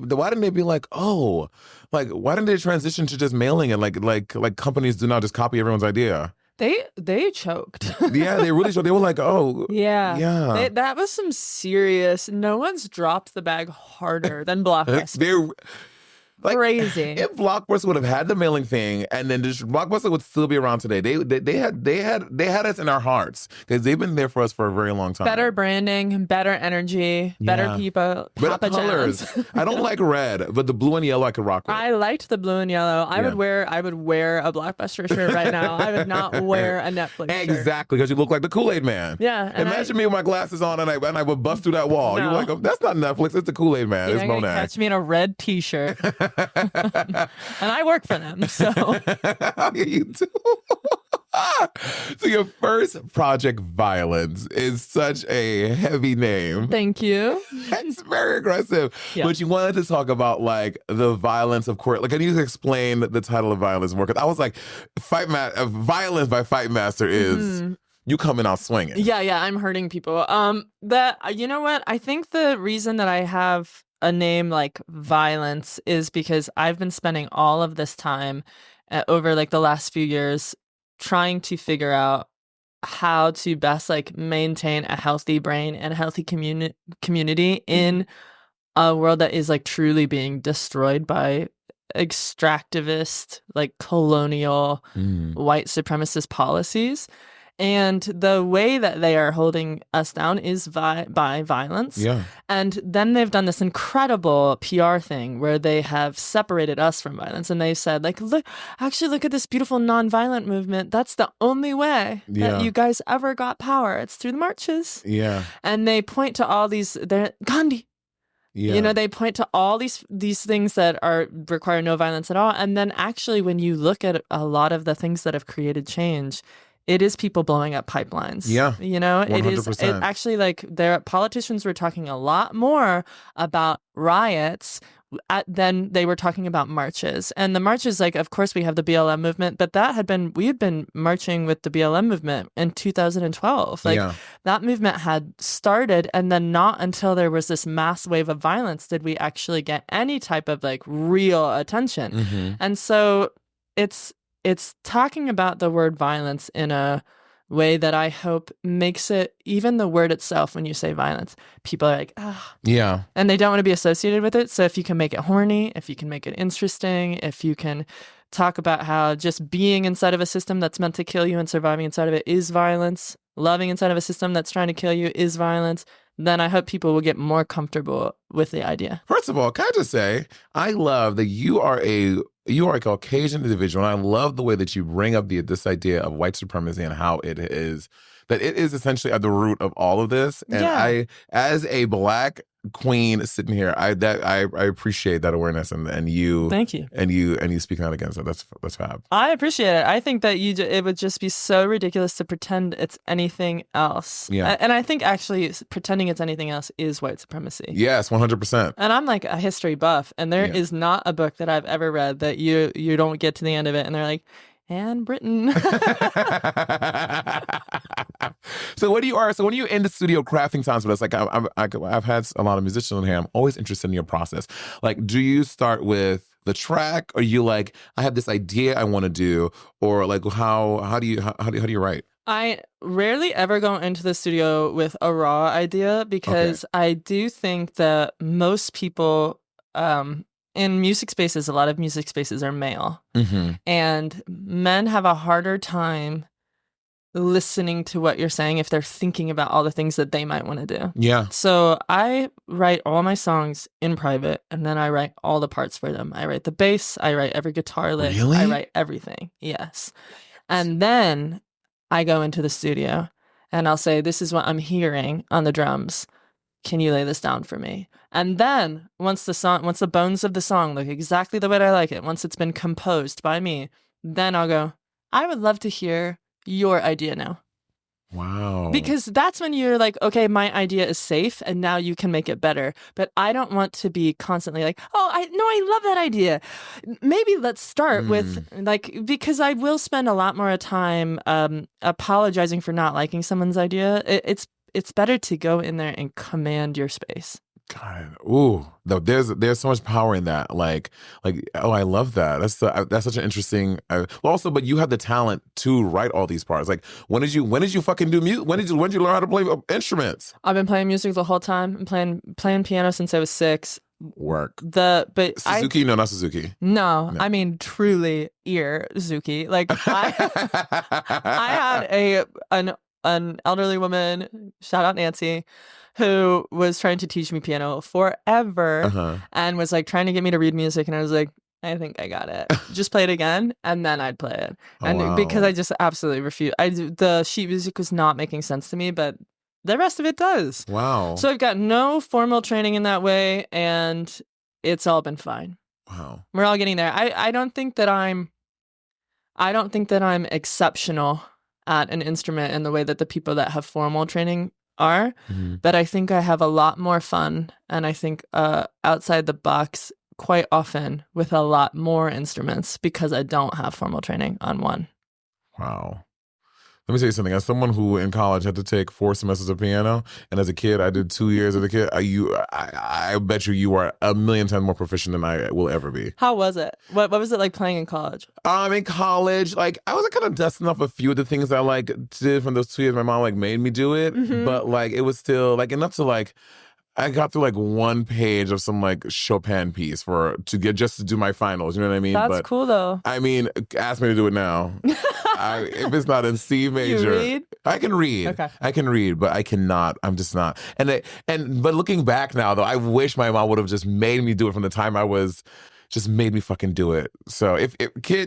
be like, oh, like, why didn't they transition to just mailing it like companies do now, just copy everyone's idea? They choked. Yeah, they really choked. They were like, oh. Yeah. That was some serious, no one's dropped the bag harder than Blockbuster. Like, crazy. If Blockbuster would have had the mailing thing, and then just Blockbuster would still be around today. They had us in our hearts because they've been there for us for a very long time. Better branding, better energy, better people, better Papa colors. John's. I don't like red, but the blue and yellow I could rock with. I liked the blue and yellow. I would wear a Blockbuster shirt right now. I would not wear a Netflix shirt. Exactly, because you look like the Kool-Aid Man. Yeah. Imagine me with my glasses on and I would bust through that wall. No. You're like, oh, that's not Netflix. It's the Kool-Aid Man. It's Monet. Catch me in a red T-shirt. And I work for them, so. You do. So your first project, Violence, is such a heavy name. Thank you. It's very aggressive. Yeah. But you wanted to talk about like the violence of court. Like, can you explain the title of Violence more? Because I was like, Violence by Fightmaster is you coming out swinging. Yeah, I'm hurting people. You know what? I think the reason that I have a name like Violence is because I've been spending all of this time over like the last few years trying to figure out how to best like maintain a healthy brain and a healthy community in a world that is like truly being destroyed by extractivist, like colonial white supremacist policies. And the way that they are holding us down is by violence. Yeah. And then they've done this incredible PR thing where they have separated us from violence. And they've said, like, look at this beautiful nonviolent movement. That's the only way that you guys ever got power. It's through the marches. Yeah. And they point to all these, Gandhi. Yeah. You know, they point to all these things that require no violence at all. And then actually, when you look at a lot of the things that have created change, it is people blowing up pipelines. Yeah. You know, 100%. it actually like politicians were talking a lot more about riots than they were talking about marches. And the marches, like, of course we have the BLM movement, but we had been marching with the BLM movement in 2012. Like that movement had started, and then not until there was this mass wave of violence did we actually get any type of like real attention. And so it's talking about the word violence in a way that I hope makes it, even the word itself, when you say violence, people are like, yeah. And they don't want to be associated with it. So if you can make it horny, if you can make it interesting, if you can talk about how just being inside of a system that's meant to kill you and surviving inside of it is violence, loving inside of a system that's trying to kill you is violence, then I hope people will get more comfortable with the idea. First of all, can I just say, I love that you are a Caucasian individual, and I love the way that you bring up this idea of white supremacy and how it is essentially at the root of all of this. And I, as a Black queen sitting here, I appreciate that awareness and you. Thank you. And you speaking out against it. That's fab. I appreciate it. I think that it would just be so ridiculous to pretend it's anything else. Yeah. And I think actually pretending it's anything else is white supremacy. Yes, 100%. And I'm like a history buff, and there is not a book that I've ever read that you don't get to the end of it and they're like, and Britain. So when you're in the studio crafting times with us, like I've had a lot of musicians on here, I'm always interested in your process. Like, do you start with the track, or you like, I have this idea I want to do, or like how do you write? I rarely ever go into the studio with a raw idea because I do think that most people in music spaces, a lot of music spaces are male. And men have a harder time listening to what you're saying if they're thinking about all the things that they might want to do. Yeah. So I write all my songs in private, and then I write all the parts for them. I write the bass, I write every guitar lick, Really? I write everything. Yes. And then I go into the studio and I'll say, this is what I'm hearing on the drums. Can you lay this down for me? And then once the bones of the song look exactly the way I like it, once it's been composed by me, then I'll go, I would love to hear your idea now. Wow. Because that's when you're like, okay, my idea is safe and now you can make it better. But I don't want to be constantly like, I love that idea. Maybe let's start with like, because I will spend a lot more time apologizing for not liking someone's idea. It's better to go in there and command your space. God, ooh, there's so much power in that. Like, oh, I love that. That's such an interesting. But you have the talent to write all these parts. Like, when did you fucking do music? When did you learn how to play instruments? I've been playing music the whole time. I'm playing piano since I was 6. Work. But Suzuki? No, not Suzuki. No, I mean truly ear Zuki. Like I had an elderly woman, shout out Nancy, who was trying to teach me piano forever and was like trying to get me to read music, and I was like, I think I got it. Just play it again, and then I'd play it. And because I just absolutely refused. The sheet music was not making sense to me, but the rest of it does. Wow. So I've got no formal training in that way, and it's all been fine. Wow. We're all getting there. I don't think that I'm exceptional at an instrument in the way that the people that have formal training are, but I think I have a lot more fun, and I think outside the box quite often with a lot more instruments because I don't have formal training on one. Wow. Let me tell you something. As someone who in college had to take 4 semesters of piano, and as a kid I did 2 years as a kid, I bet you are a million times more proficient than I will ever be. How was it? What was it like playing in college? In college, like I was kind of dusting off a few of the things I like did from those 2 years. My mom like made me do it, but like it was still like enough to like. I got through like 1 page of some like Chopin piece to do my finals. You know what I mean? That's cool though. I mean, ask me to do it now. If it's not in C major, you read? I can read. Okay. I can read, but I cannot. I'm just not. But looking back now, though, I wish my mom would have just made me do it from the time I was. Just made me fucking do it. So if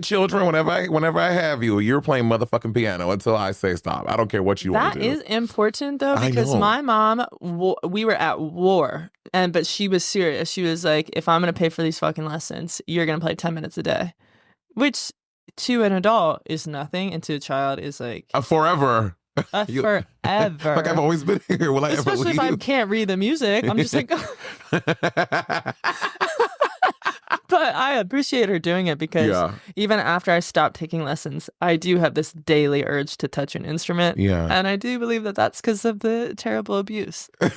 children, whenever I have you, you're playing motherfucking piano until I say stop. I don't care what you want to do. That is important though, because my mom, we were at war, but she was serious. She was like, if I'm going to pay for these fucking lessons, you're going to play 10 minutes a day, which to an adult is nothing, and to a child is like forever. Forever. Like I've always been here. Will I Especially ever leave? if I can't read the music. I'm just like, But I appreciate her doing it because even after I stopped taking lessons, I do have this daily urge to touch an instrument. Yeah. And I do believe that that's because of the terrible abuse. And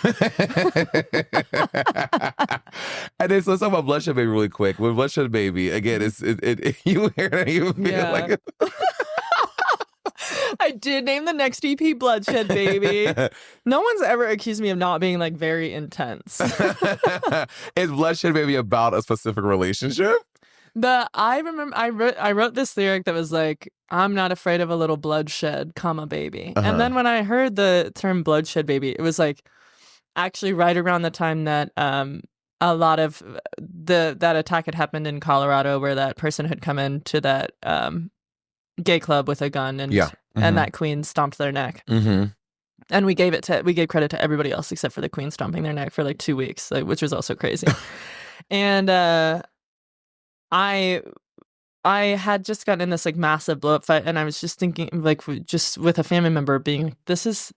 then let's talk about Bloodshed Baby really quick. With Bloodshed Baby, again, you hear it and you feel like it. I did name the next EP Bloodshed Baby. No one's ever accused me of not being like very intense. Is Bloodshed Baby about a specific relationship? I remember I wrote this lyric that was like, I'm not afraid of a little bloodshed, comma baby. And then when I heard the term Bloodshed Baby, it was like actually right around the time that a lot of that attack had happened in Colorado, where that person had come into that gay club with a gun and that queen stomped their neck. And we gave credit to everybody else except for the queen stomping their neck for like 2 weeks, which was also crazy. And I had just gotten in this like massive blow up fight, and I was just thinking like just with a family member being like, this is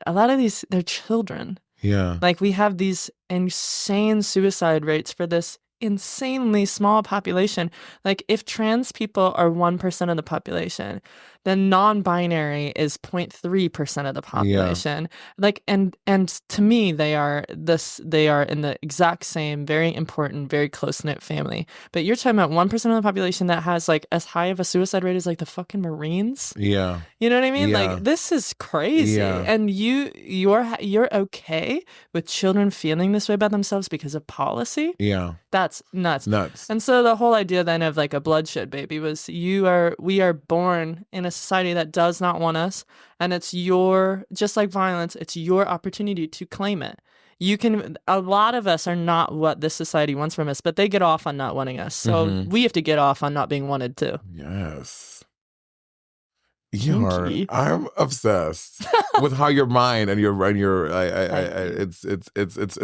a lot of these, they're children. Yeah. Like we have these insane suicide rates for this insanely small population. Like if trans people are 1% of the population, then non-binary is 0.3% of the population. Like and to me they are in the exact same very important, very close-knit family. But you're talking about 1% of the population that has like as high of a suicide rate as like the fucking Marines. Yeah. You know what I mean? Like this is crazy. Yeah. And you're okay with children feeling this way about themselves because of policy? Yeah. That's nuts. Nuts. And so the whole idea then of like a bloodshed baby was we are born in a society that does not want us, and it's just like violence, it's your opportunity to claim it. A lot of us are not what this society wants from us, but they get off on not wanting us. So we have to get off on not being wanted too. Yes. I'm obsessed with how your mind and it's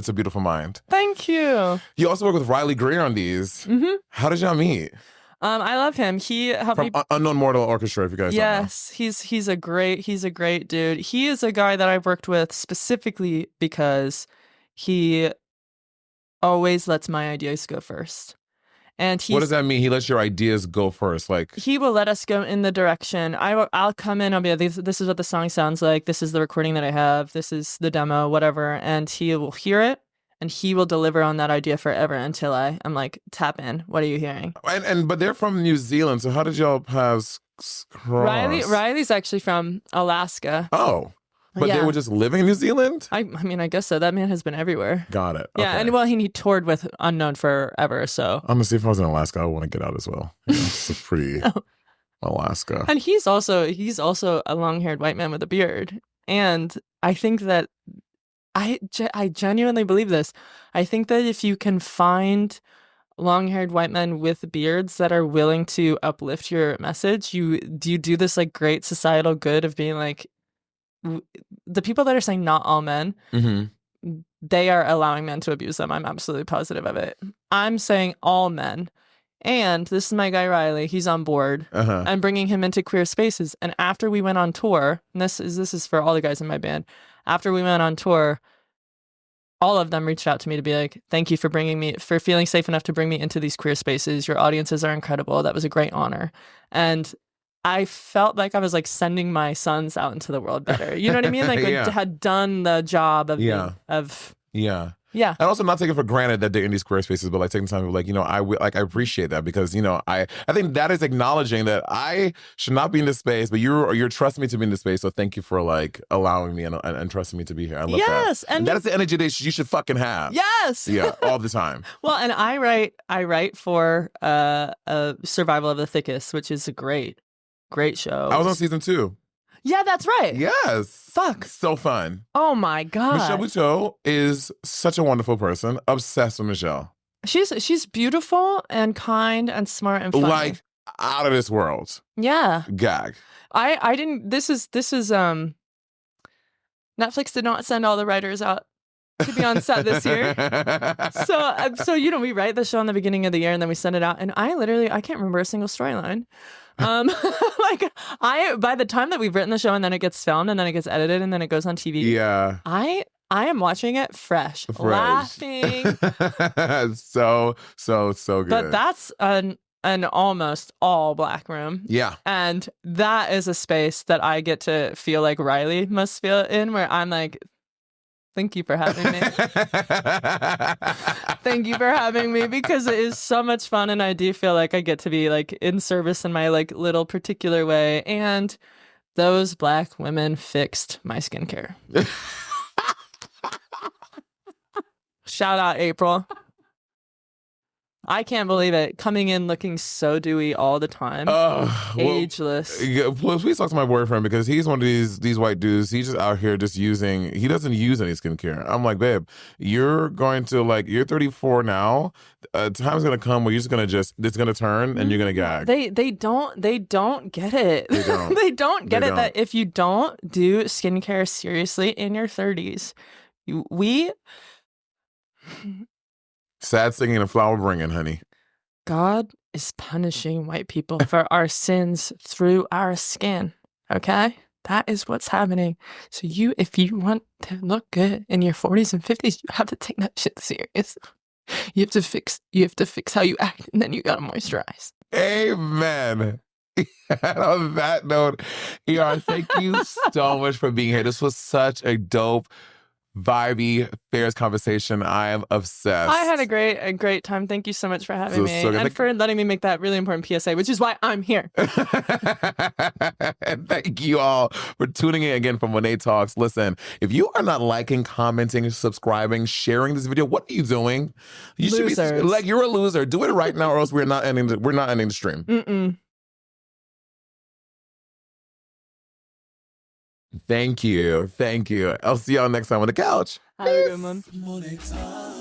a beautiful mind. Thank you. You also work with Riley Greer on these. How did y'all meet? I love him. He helped me. Unknown Mortal Orchestra, if you guys don't know. Yes, he's a great dude. He is a guy that I've worked with specifically because he always lets my ideas go first. And what does that mean? He lets your ideas go first, like he will let us go in the direction. I'll come in. I'll be like, this is what the song sounds like. This is the recording that I have. This is the demo, whatever. And he will hear it, and he will deliver on that idea forever until I'm like, tap in. What are you hearing? But they're from New Zealand, so how did y'all paths cross? Riley's actually from Alaska. Oh. But they were just living in New Zealand? I mean, I guess so. That man has been everywhere. Got it. Yeah, Okay. and well, he toured with Unknown forever, so. I'm gonna see if I was in Alaska, I want to get out as well. It's pretty Alaska. And he's also a long-haired white man with a beard. And I think that I genuinely believe this. I think that if you can find long-haired white men with beards that are willing to uplift your message, you do this like great societal good of being like, the people that are saying not all men, they are allowing men to abuse them. I'm absolutely positive of it. I'm saying all men. And this is my guy Riley. He's on board. I'm bringing him into queer spaces. And after we went on tour, and this is for all the guys in my band. After we went on tour, all of them reached out to me to be like, thank you for feeling safe enough to bring me into these queer spaces. Your audiences are incredible. That was a great honor. And I felt like I was like sending my sons out into the world better. You know what I mean? Like had done the job of Yeah. And also not taking for granted that they're in these queer spaces, but like taking time to like, I appreciate that because, I think that is acknowledging that I should not be in this space, but you're trusting me to be in this space. So thank you for like allowing me and trusting me to be here. I love that. Yes. And that is the energy that you should fucking have. Yes. Yeah. All the time. Well, and I write for Survival of the Thickest, which is a great show. I was on season 2. Yeah, that's right. Yes. Fuck. So fun. Oh my God. Michelle Buteau is such a wonderful person. Obsessed with Michelle. She's beautiful and kind and smart and funny. Like out of this world. Yeah. Gag. I didn't this is Netflix did not send all the writers out to be on set this year. So we write the show in the beginning of the year and then we send it out and I can't remember a single storyline. By the time that we've written the show and then it gets filmed and then it gets edited and then it goes on TV. Yeah. I am watching it fresh. Laughing. so good. But that's an almost all Black room. Yeah. And that is a space that I get to feel like Riley must feel in where I'm like, thank you for having me. Thank you for having me because it is so much fun and I do feel like I get to be like in service in my like little particular way and those Black women fixed my skincare. Shout out April. I can't believe it. Coming in looking so dewy all the time. Ageless. Please talk to my boyfriend because he's one of these white dudes. He's just out here just he doesn't use any skincare. I'm like, babe, you're 34 now. Time's going to come where you're just going to it's going to turn and you're going to gag. They don't get it. They don't. They don't get it that if you don't do skincare seriously in your 30s, sad singing and flower bringing, honey. God is punishing white people for our sins through our skin. Okay? That is what's happening. So if you want to look good in your 40s and 50s, you have to take that shit serious. You have to fix how you act, and then you gotta moisturize. Amen. And on that note, ER, thank you so much for being here. This was such a dope, vibey, fierce conversation. I am obsessed. I had a great time. Thank you so much for having me and for letting me make that really important PSA, which is why I'm here. And thank you all for tuning in again for Monét Talks. Listen, if you are not liking, commenting, subscribing, sharing this video, what are you doing? You should be like, you're a loser. Do it right now, or else we're not ending the stream. Mm-mm. Thank you. I'll see y'all next time on the couch. Have a good one. Monét Talks.